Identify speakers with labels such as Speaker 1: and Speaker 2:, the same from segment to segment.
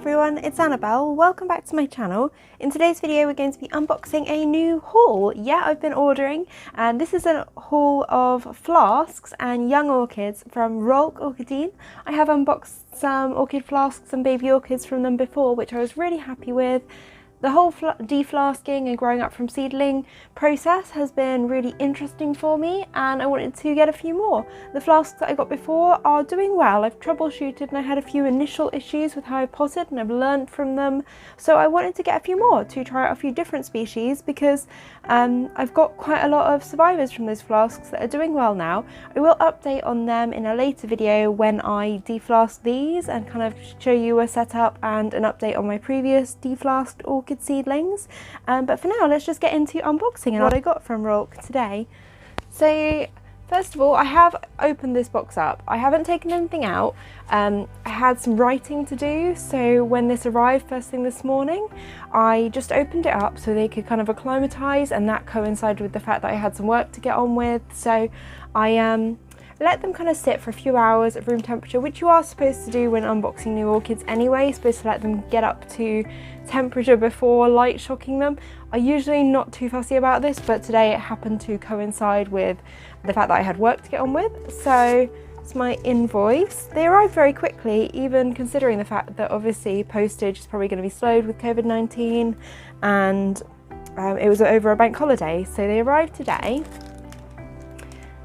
Speaker 1: everyone, it's Annabel. Welcome back to my channel. In today's video we're going to be unboxing a new haul. Yeah, I've been ordering, and this is a haul of flasks and young orchids from Roellke Orchideen. I have unboxed some orchid flasks and baby orchids from them before, which I was really happy with. The whole deflasking and growing up from seedling process has been really interesting for me, and I wanted to get a few more. The flasks that I got before are doing well. I've troubleshooted and I had a few initial issues with how I potted, and I've learned from them. So I wanted to get a few more to try out a few different species because I've got quite a lot of survivors from those flasks that are doing well now. I will update on them in a later video when I deflask these and kind of show you a setup and an update on my previous deflasked orchid seedlings, but for now let's just get into unboxing and what I got from Roellke today. So first of all, I have opened this box up. I haven't taken anything out. I had some writing to do, so when this arrived first thing this morning I just opened it up so they could kind of acclimatise, and that coincided with the fact that I had some work to get on with, so I let them kind of sit for a few hours at room temperature, which you are supposed to do when unboxing new orchids anyway. You're supposed to let them get up to temperature before light shocking them. I'm usually not too fussy about this, but today it happened to coincide with the fact that I had work to get on with. So it's my invoice. They arrived very quickly, even considering the fact that obviously postage is probably going to be slowed with COVID-19, and it was over a bank holiday, so they arrived today.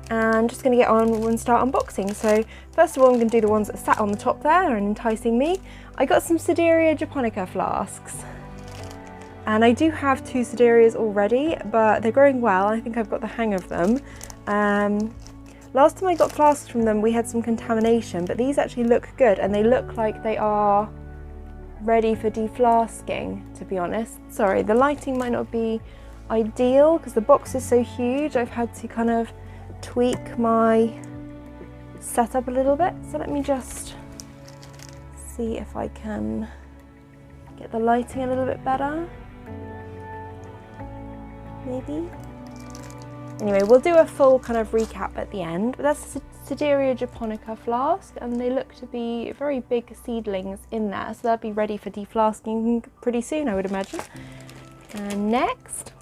Speaker 1: And I'm just going to get on and start unboxing. So first of all, I'm going to do the ones that sat on the top there and enticing me. I got some Sedirea japonica flasks, and I do have two Sederias already, but they're growing well. I think I've got the hang of them. Last time I got flasks from them we had some contamination, but these actually look good and they look like they are ready for deflasking, to be honest. Sorry, the lighting might not be ideal because the box is so huge. I've had to kind of tweak my setup a little bit, so let me just see if I can get the lighting a little bit better, maybe. Anyway, we'll do a full kind of recap at the end, but that's a Sedirea japonica flask, and they look to be very big seedlings in there, so they'll be ready for deflasking pretty soon, I would imagine. And next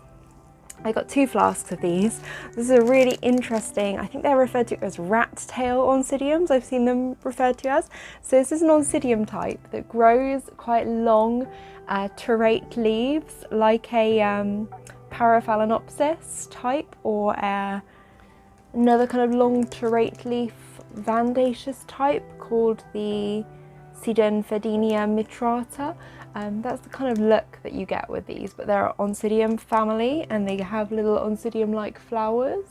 Speaker 1: I got two flasks of these. This is a really interesting, I think they're referred to as rat tail Oncidiums, I've seen them referred to as. So this is an Oncidium type that grows quite long terete leaves, like a Paraphalaenopsis type, or another kind of long terete leaf Vandaceous type called the Virginea mitrata. That's the kind of look that you get with these, but they're Oncidium family and they have little Oncidium-like flowers.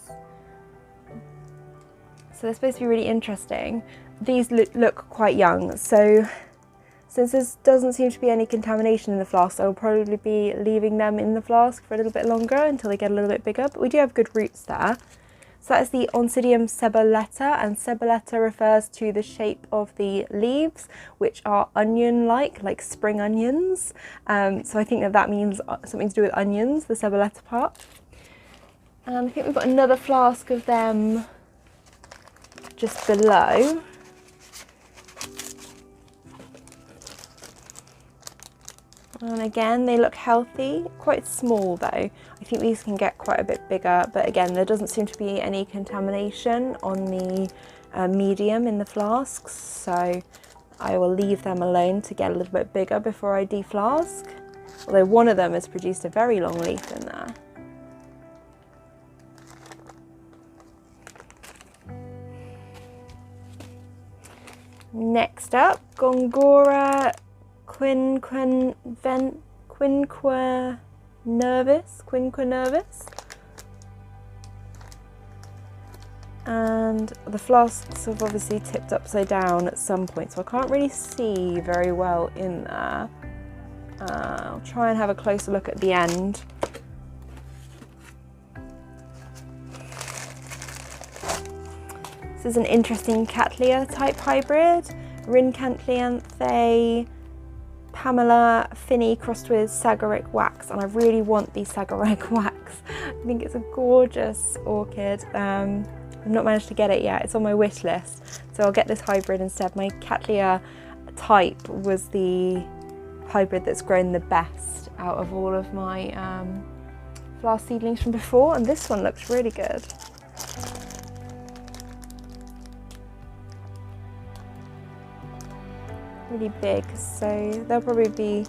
Speaker 1: So they're supposed to be really interesting. These look quite young, so since there doesn't seem to be any contamination in the flask, I will probably be leaving them in the flask for a little bit longer until they get a little bit bigger, but we do have good roots there. So that is the Oncidium cebolleta, and cebolleta refers to the shape of the leaves, which are onion-like, like spring onions. So I think that means something to do with onions, the cebolleta part. And I think we've got another flask of them just below. And again, they look healthy, quite small though. I think these can get quite a bit bigger, but again, there doesn't seem to be any contamination on the medium in the flasks, so I will leave them alone to get a little bit bigger before I deflask. Although one of them has produced a very long leaf in there. Next up, Gongora quinquenervis, and the flasks have obviously tipped upside down at some point, so I can't really see very well in there. I'll try and have a closer look at the end. This is an interesting Cattleya type hybrid, Rincantlianthe Pamela Finney crossed with Sagarik wax, and I really want the Sagarik wax. I think it's a gorgeous orchid. I've not managed to get it yet. It's on my wish list, so I'll get this hybrid instead. My Cattleya type was the hybrid that's grown the best out of all of my Flask seedlings from before, and this one looks really good. Really big, so they'll probably be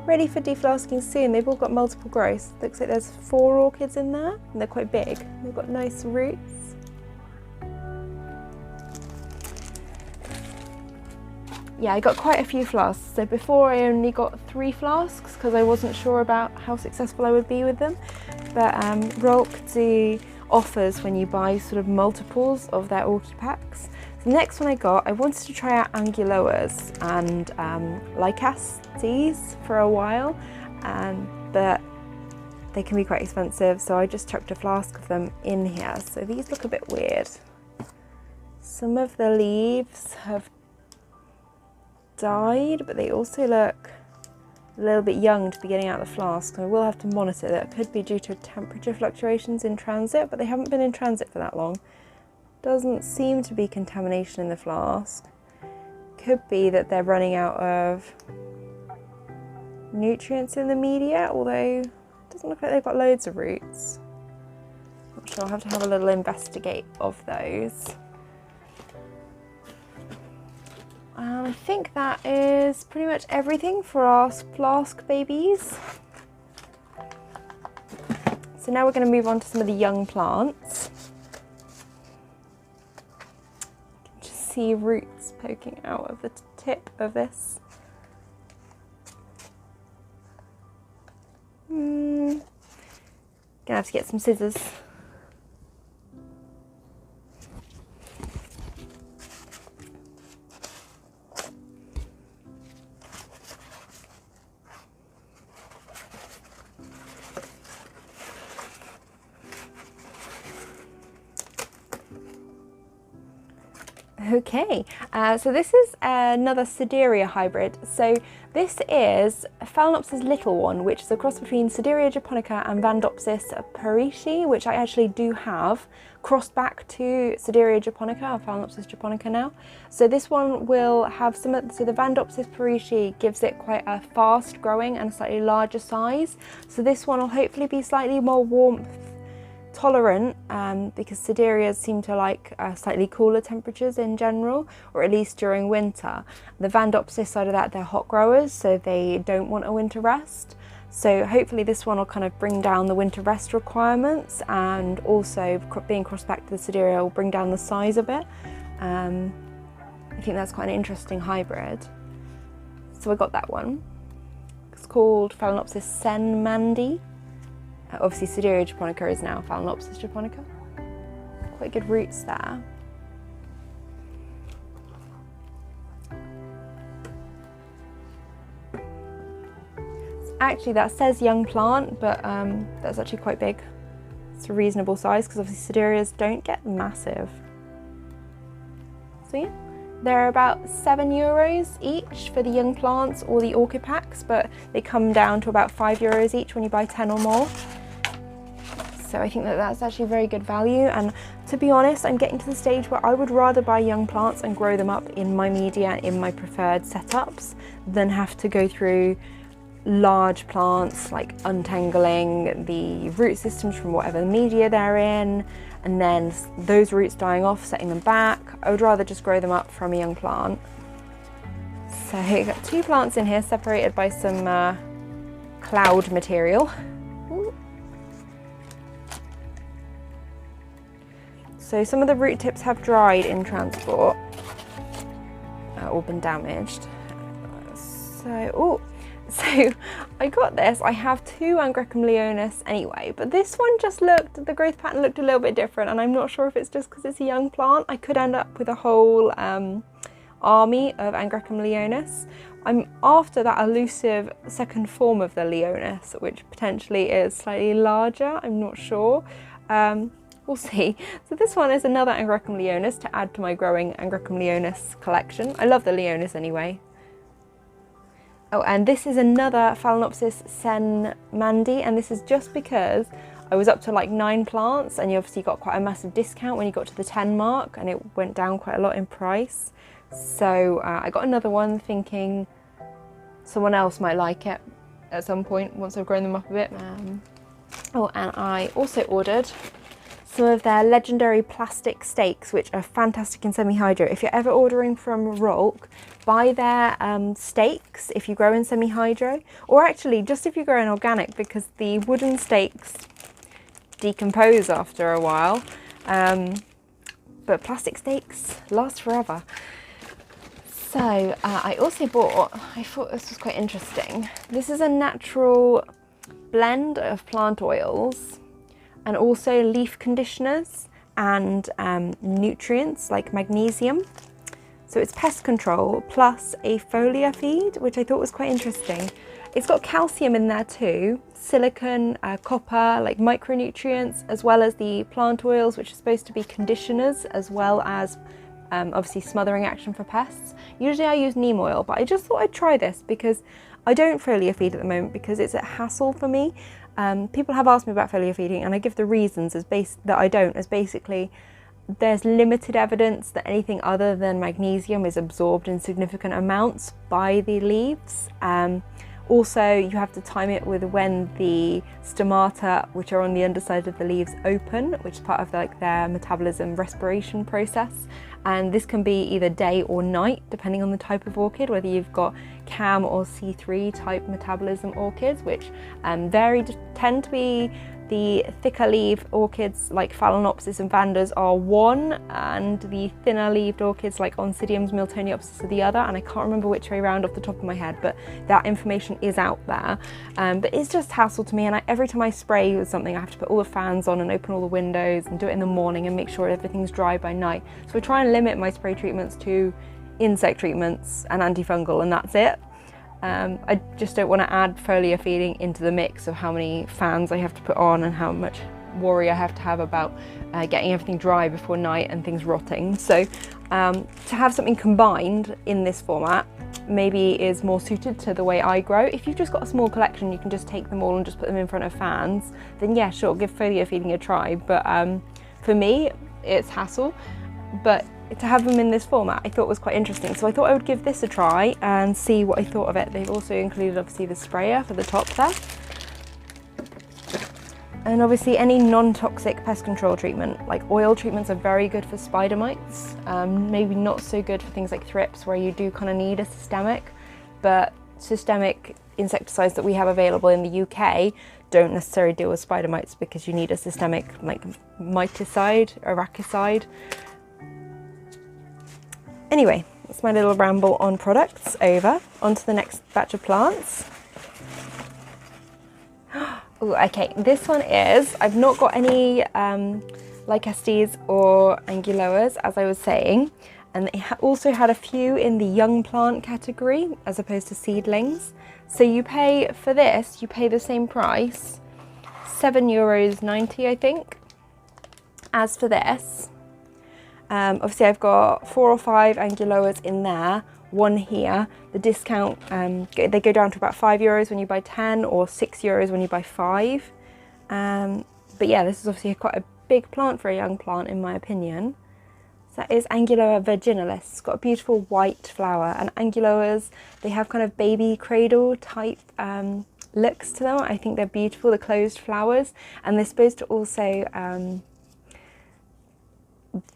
Speaker 1: ready for deflasking soon. They've all got multiple growths. Looks like there's 4 orchids in there, and they're quite big. They've got nice roots. Yeah, I got quite a few flasks. So before I only got 3 flasks because I wasn't sure about how successful I would be with them. But Roellke do offers when you buy sort of multiples of their Orchipacks. The next one I got, I wanted to try out Anguloas and Lycastes for a while, but they can be quite expensive, so I just chucked a flask of them in here. So these look a bit weird. Some of the leaves have died, but they also look a little bit young to be getting out of the flask. So I will have to monitor that. It could be due to temperature fluctuations in transit, but they haven't been in transit for that long. Doesn't seem to be contamination in the flask. Could be that they're running out of nutrients in the media, although it doesn't look like they've got loads of roots. Not sure, I'll have to have a little investigate of those. I think that is pretty much everything for our flask babies. So now we're going to move on to some of the young plants. See roots poking out of the tip of this. Gonna have to get some scissors. Okay, so this is another Sedirea hybrid. So this is Phalaenopsis little one, which is a cross between Sedirea japonica and Vandopsis parisi, which I actually do have crossed back to Sedirea japonica, or Phalaenopsis japonica now. So this one will have so the Vandopsis parisi gives it quite a fast growing and a slightly larger size. So this one will hopefully be slightly more warmth tolerant, because Sederias seem to like slightly cooler temperatures in general, or at least during winter. The Vandopsis side of that, they're hot growers, so they don't want a winter rest. So hopefully this one will kind of bring down the winter rest requirements, and also being crossed back to the Sedirea will bring down the size a bit. I think that's quite an interesting hybrid. So I got that one. It's called Phalaenopsis Senne Mandy. Obviously Sedirea japonica is now Phalaenopsis japonica. Quite good roots there. Actually that says young plant, but that's actually quite big. It's a reasonable size because obviously Sederias don't get massive. So yeah, they're about €7 each for the young plants or the orchid packs, but they come down to about €5 each when you buy 10 or more. So I think that that's actually very good value, and to be honest, I'm getting to the stage where I would rather buy young plants and grow them up in my media, in my preferred setups, than have to go through large plants, like untangling the root systems from whatever media they're in, and then those roots dying off, setting them back. I would rather just grow them up from a young plant. So I've got 2 plants in here separated by some cloud material. Ooh. So some of the root tips have dried in transport, or been damaged. So I got this. I have 2 Angraecum leonis anyway, but this one just looked, the growth pattern looked a little bit different, and I'm not sure if it's just because it's a young plant. I could end up with a whole army of Angraecum leonis. I'm after that elusive second form of the leonis, which potentially is slightly larger. I'm not sure. We'll see. So this one is another Angraecum leonis to add to my growing Angraecum leonis collection. I love the leonis anyway. Oh, and this is another Phalaenopsis Senne Mandy, and this is just because I was up to like 9 plants, and you obviously got quite a massive discount when you got to the 10 mark, and it went down quite a lot in price. So I got another one thinking someone else might like it at some point once I've grown them up a bit. Oh, and I also ordered some of their legendary plastic stakes, which are fantastic in semi-hydro. If you're ever ordering from Roellke, buy their stakes if you grow in semi-hydro, or actually just if you grow in organic, because the wooden stakes decompose after a while, but plastic stakes last forever. So I also bought, I thought this was quite interesting, this is a natural blend of plant oils and also leaf conditioners and nutrients like magnesium. So it's pest control plus a foliar feed, which I thought was quite interesting. It's got calcium in there too, silicon, copper, like micronutrients, as well as the plant oils, which are supposed to be conditioners, as well as obviously smothering action for pests. Usually I use neem oil, but I just thought I'd try this because I don't foliar feed at the moment because it's a hassle for me. People have asked me about foliar feeding, and I give the reasons that I don't, as basically there's limited evidence that anything other than magnesium is absorbed in significant amounts by the leaves. Also, you have to time it with when the stomata, which are on the underside of the leaves, open, which is part of their metabolism respiration process. And this can be either day or night, depending on the type of orchid, whether you've got CAM or C3 type metabolism orchids, which tend to be the thicker leaved orchids like Phalaenopsis and Vandas are one, and the thinner leaved orchids like Oncidiums, Miltoniopsis are the other, and I can't remember which way around off the top of my head, but that information is out there. But it's just hassle to me, and every time I spray with something I have to put all the fans on and open all the windows and do it in the morning and make sure everything's dry by night. So I try and limit my spray treatments to insect treatments and antifungal, and that's it. I just don't want to add foliar feeding into the mix of how many fans I have to put on and how much worry I have to have about getting everything dry before night and things rotting. So to have something combined in this format maybe is more suited to the way I grow. If you've just got a small collection, you can just take them all and just put them in front of fans, then yeah, sure, give foliar feeding a try. But for me, it's hassle. But to have them in this format I thought was quite interesting, so I thought I would give this a try and see what I thought of it. They've also included obviously the sprayer for the top there, and obviously any non-toxic pest control treatment, like oil treatments are very good for spider mites, maybe not so good for things like thrips where you do kind of need a systemic, but systemic insecticides that we have available in the UK don't necessarily deal with spider mites because you need a systemic like miticide, arachicide. Anyway, that's my little ramble on products over. On to the next batch of plants. Ooh, okay, this one is, I've not got any Lycastes or Anguloas, as I was saying, and they also had a few in the young plant category as opposed to seedlings. So you pay for this, you pay the same price, €7.90 I think, as for this. Obviously I've got 4 or 5 Anguloas in there, one here. The discount, they go down to about €5 when you buy 10 or €6 when you buy 5. But yeah, this is obviously quite a big plant for a young plant in my opinion. So that is Anguloa virginalis. It's got a beautiful white flower, and Anguloas, they have kind of baby cradle type looks to them. I think they're beautiful, the closed flowers, and they're supposed to also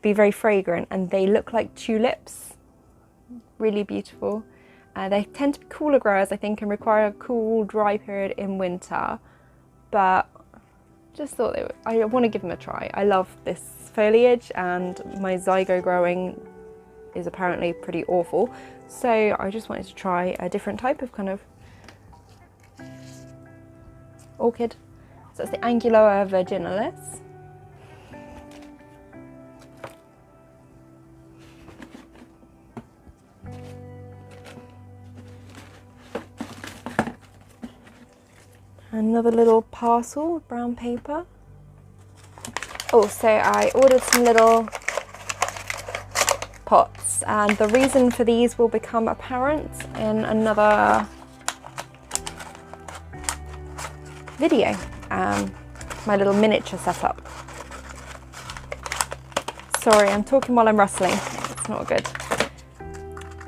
Speaker 1: be very fragrant, and they look like tulips, really beautiful. They tend to be cooler growers I think and require a cool dry period in winter, but just thought I want to give them a try. I love this foliage and my zygo growing is apparently pretty awful, so I just wanted to try a different type of kind of orchid. So it's the Anguloa virginalis. Another little parcel of brown paper. Also, I ordered some little pots, and the reason for these will become apparent in another video. My little miniature setup. Sorry, I'm talking while I'm rustling. It's not good.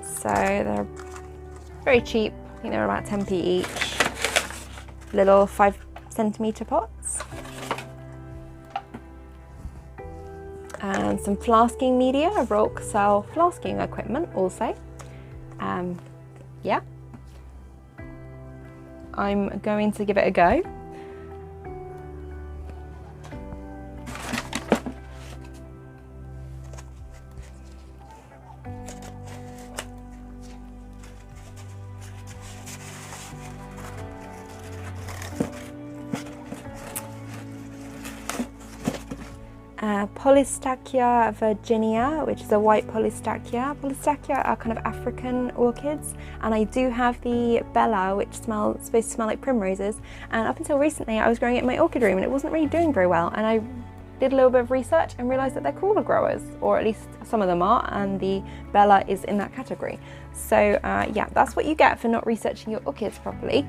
Speaker 1: So they're very cheap. think they're about 10p each. Little 5cm pots. And some flasking media, Roellke sell flasking equipment also. Yeah. I'm going to give it a go. Polystachya virginea, which is a white Polystachya. Polystachya are kind of African orchids, and I do have the Bella, which supposed to smell like primroses, and up until recently I was growing it in my orchid room and it wasn't really doing very well, and I did a little bit of research and realised that they're cooler growers, or at least some of them are, and the Bella is in that category. So yeah, that's what you get for not researching your orchids properly.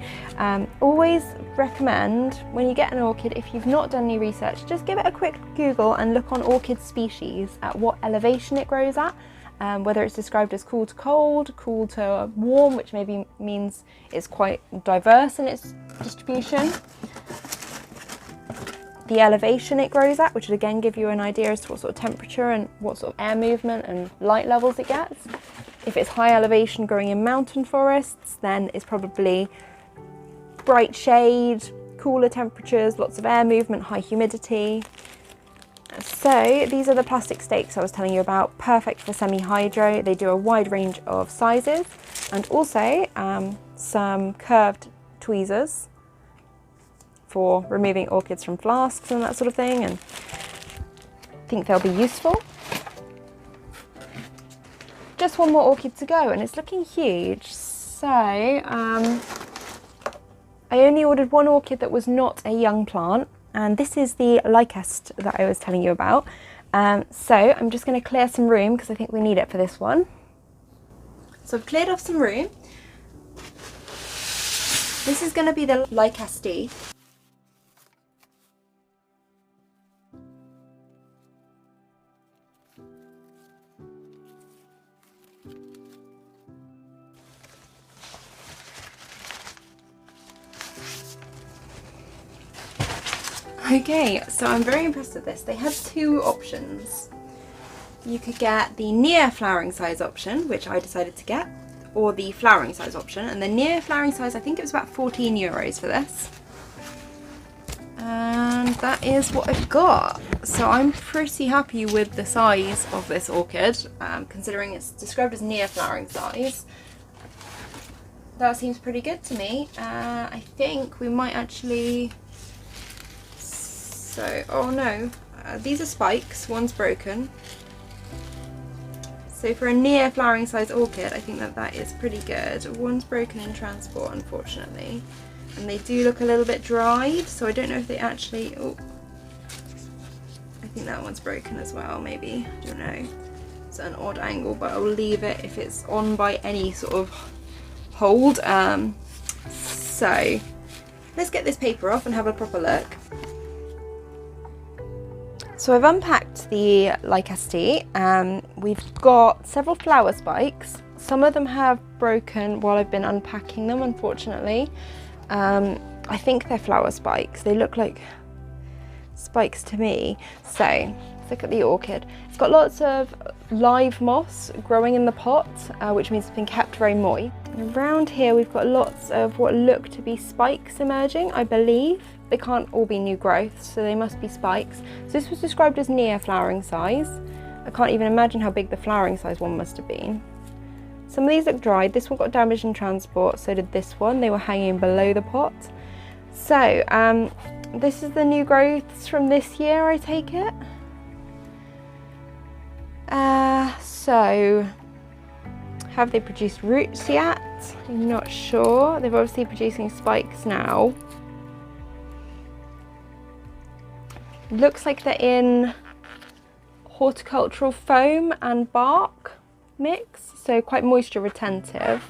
Speaker 1: Always recommend, when you get an orchid, if you've not done any research, just give it a quick Google and look on orchid species at what elevation it grows at, whether it's described as cool to cold, cool to warm, which maybe means it's quite diverse in its distribution. The elevation it grows at, which would again give you an idea as to what sort of temperature and what sort of air movement and light levels it gets. If it's high elevation growing in mountain forests, then it's probably bright shade, cooler temperatures, lots of air movement, high humidity. So these are the plastic stakes I was telling you about, perfect for semi-hydro. They do a wide range of sizes, and also some curved tweezers for removing orchids from flasks and that sort of thing, and I think they'll be useful. Just one more orchid to go and it's looking huge. So I only ordered one orchid that was not a young plant, and this is the Lycaste that I was telling you about. So I'm just going to clear some room because I think we need it for this one. So I've cleared off some room. This is going to be the Lycaste. Okay, so I'm very impressed with this. They had two options. You could get the near flowering size option, which I decided to get, or the flowering size option. And the near flowering size, I think it was about €14 for this. And that is what I've got. So I'm pretty happy with the size of this orchid, considering it's described as near flowering size. That seems pretty good to me. I think we might actually... So, oh no, these are spikes, one's broken. So for a near flowering size orchid, I think that that is pretty good. One's broken in transport, unfortunately. And they do look a little bit dried, so I don't know if they actually, oh. I think that one's broken as well, maybe, I don't know. It's at an odd angle, but I'll leave it if it's on by any sort of hold. So, let's get this paper off and have a proper look. So I've unpacked the Lycaste. We've got several flower spikes. Some of them have broken while I've been unpacking them, unfortunately. I think they're flower spikes. They look like spikes to me. So let's look at the orchid. It's got lots of live moss growing in the pot, which means it's been kept very moist. And around here we've got lots of what look to be spikes emerging, I believe. They can't all be new growths, so they must be spikes. So this was described as near flowering size. I can't even imagine how big the flowering size one must have been. Some of these look dried. This one got damaged in transport, so did this one. They were hanging below the pot. So this is the new growths from this year, I take it. So have they produced roots yet? I'm not sure. They're obviously producing spikes now. Looks like they're in horticultural foam and bark mix, so quite moisture retentive.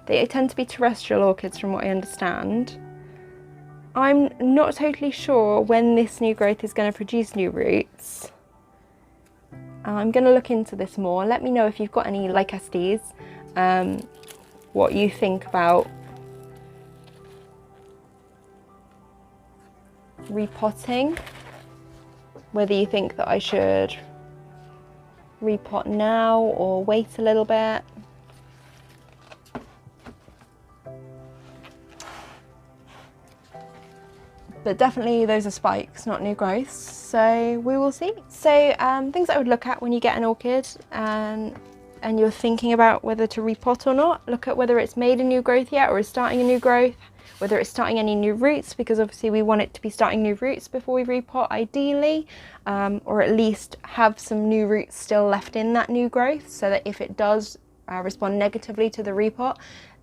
Speaker 1: They tend to be terrestrial orchids from what I understand. I'm not totally sure when this new growth is going to produce new roots. I'm going to look into this more. Let me know if you've got any Lycastes, what you think about repotting, whether you think that I should repot now or wait a little bit. But definitely those are spikes, not new growths, so we will see. So things I would look at when you get an orchid and you're thinking about whether to repot or not, look at whether it's made a new growth yet or is starting a new growth, whether it's starting any new roots, because obviously we want it to be starting new roots before we repot ideally, or at least have some new roots still left in that new growth, so that if it does respond negatively to the repot,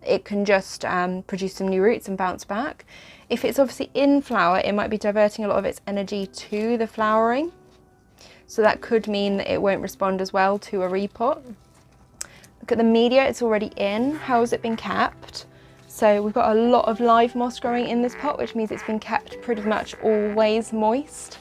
Speaker 1: it can just produce some new roots and bounce back. If it's obviously in flower, it might be diverting a lot of its energy to the flowering, so that could mean that it won't respond as well to a repot. Look at the media, it's already in. How has it been kept? So we've got a lot of live moss growing in this pot, which means it's been kept pretty much always moist.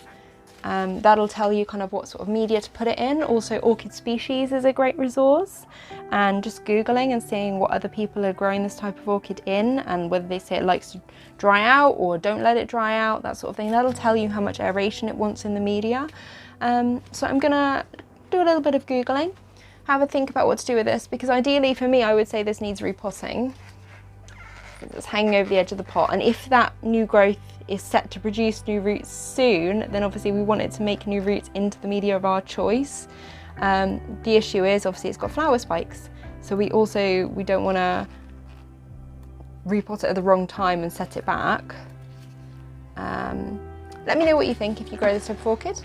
Speaker 1: That'll tell you kind of what sort of media to put it in. Also, orchid species is a great resource, and just Googling and seeing what other people are growing this type of orchid in, and whether they say it likes to dry out or don't let it dry out, that sort of thing. That'll tell you how much aeration it wants in the media. So I'm gonna do a little bit of Googling, have a think about what to do with this, because ideally for me, I would say this needs repotting. It's hanging over the edge of the pot, and if that new growth is set to produce new roots soon, then obviously we want it to make new roots into the media of our choice. The issue is obviously it's got flower spikes, so we don't want to repot it at the wrong time and set it back. Let me know what you think if you grow this type of orchid.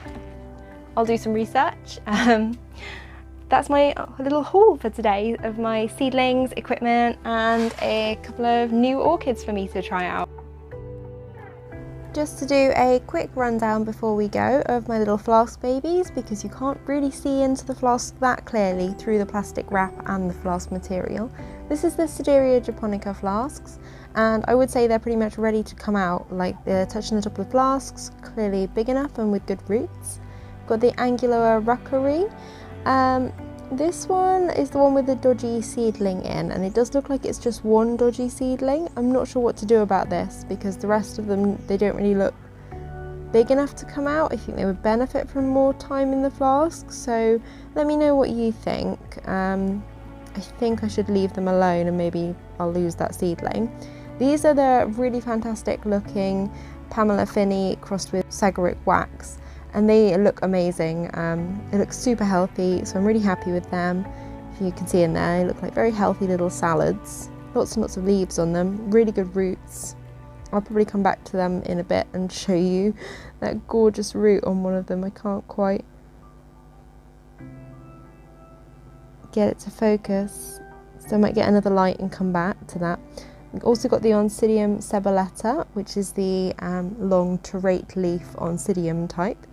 Speaker 1: I'll do some research. That's my little haul for today of my seedlings, equipment, and a couple of new orchids for me to try out. Just to do a quick rundown before we go of my little flask babies, because you can't really see into the flask that clearly through the plastic wrap and the flask material. This is the Sedirea japonica flasks, and I would say they're pretty much ready to come out. Like, they're touching the top of the flasks, clearly big enough and with good roots. Got the Anguloa ruckeri. This one is the one with the dodgy seedling in, and it does look like it's just one dodgy seedling. I'm not sure what to do about this, because the rest of them, they don't really look big enough to come out. I think they would benefit from more time in the flask, so let me know what you think. I think I should leave them alone and maybe I'll lose that seedling. These are the really fantastic looking Pamela Finney crossed with Sagarik wax, and they look amazing. They look super healthy, so I'm really happy with them. If you can see in there, they look like very healthy little salads. Lots and lots of leaves on them, really good roots. I'll probably come back to them in a bit and show you that gorgeous root on one of them. I can't quite get it to focus, so I might get another light and come back to that. We've also got the Oncidium cebolleta, which is the long terate leaf Oncidium type.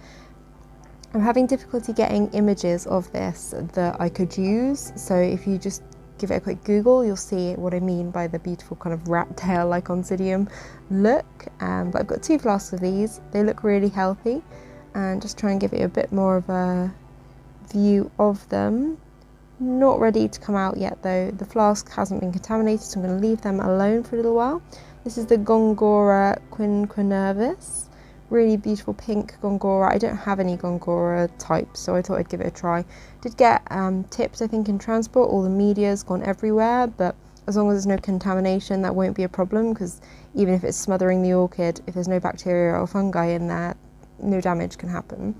Speaker 1: I'm having difficulty getting images of this that I could use, so if you just give it a quick Google, you'll see what I mean by the beautiful kind of rat tail like Oncidium look. But I've got 2 flasks of these. They look really healthy, and just try and give it a bit more of a view of them. Not ready to come out yet though. The flask hasn't been contaminated, so I'm going to leave them alone for a little while. This is the Gongora quinquenervis. Really beautiful pink Gongora. I don't have any Gongora types, so I thought I'd give it a try. Did get tipped, I think, in transport. All the media's gone everywhere, but as long as there's no contamination, that won't be a problem, because even if it's smothering the orchid, if there's no bacteria or fungi in there, no damage can happen.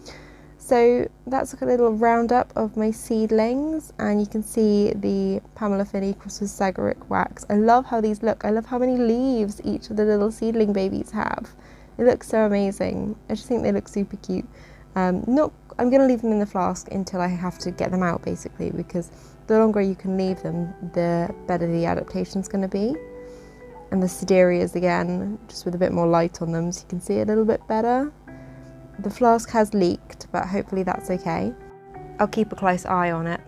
Speaker 1: So that's like a little roundup of my seedlings, and you can see the Pamela Finney crossed with Sagarik wax. I love how these look. I love how many leaves each of the little seedling babies have. It looks so amazing. I just think they look super cute. I'm going to leave them in the flask until I have to get them out, basically, because the longer you can leave them, the better the adaptation's going to be. And the Sederias again, just with a bit more light on them, so you can see a little bit better. The flask has leaked, but hopefully that's okay. I'll keep a close eye on it.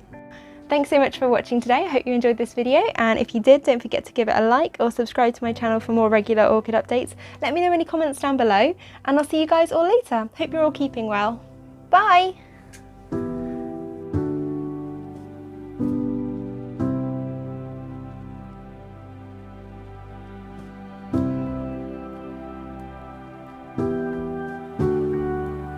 Speaker 1: Thanks so much for watching today. I hope you enjoyed this video, and if you did, don't forget to give it a like or subscribe to my channel for more regular orchid updates. Let me know in any comments down below, and I'll see you guys all later. Hope you're all keeping well. Bye!